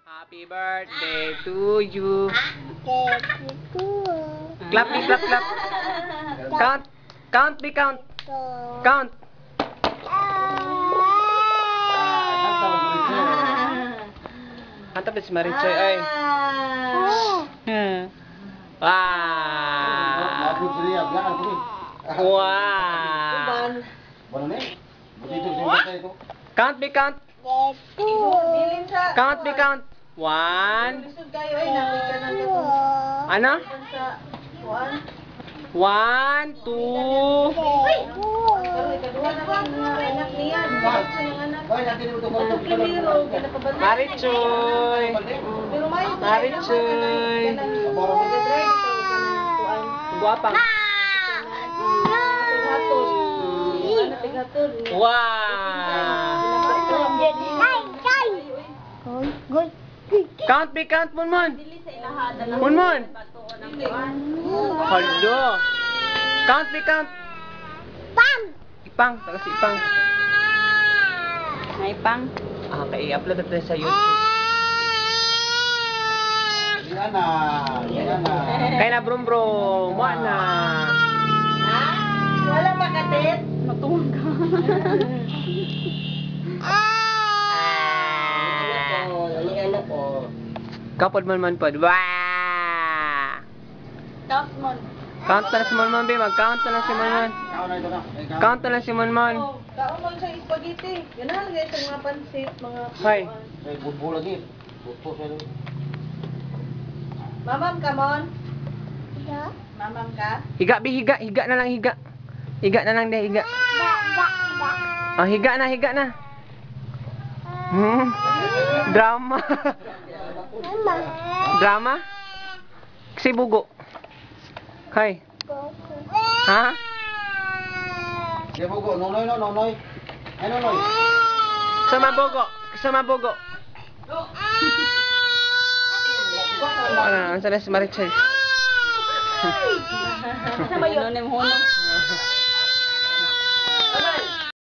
Happy birthday to you. Clap me, clap, clap. Count. Count me, count. Count. Kanta ba si Marichoy ay? Wow. Wow. Count me, count. Count me, count. 1. Ano? 1, 2. Marichoy. Marichoy. Guwapang. Wow. Count me, count, Munmun. Munmun. Hello. Count me, count. Ipang, taga si Ipang. Ipang. Okay, i-upload natin sa YouTube. Yan na. Yan na. Kaya na, brum brum. Mo na. Wala ba katit? Matuwag ka. Kapod man pod. Wah! Count mo. Count na lang si Monmon, be. Mag-count na lang si Monmon. Count na lang si Monmon. Kaon mo sa spaghetti. Yan na guys, ang mga pansit, mga... Hoy. Budbo lagi. Budbo sa lagi. Mamam ka, Mon? Mamam ka? Higa, be. Higa. Higa na lang, higa. Higa na lang, de. Higa. Oh, higa na, higa na. Drama. Drama? Kasi bugo. Hoy. Ha? Dia bugo. Nonoy no, nonoy. Ay, nonoy. Sumabugo. Sumabugo. Ano, ang salas Marichoy. Ano ba yun? Hunong.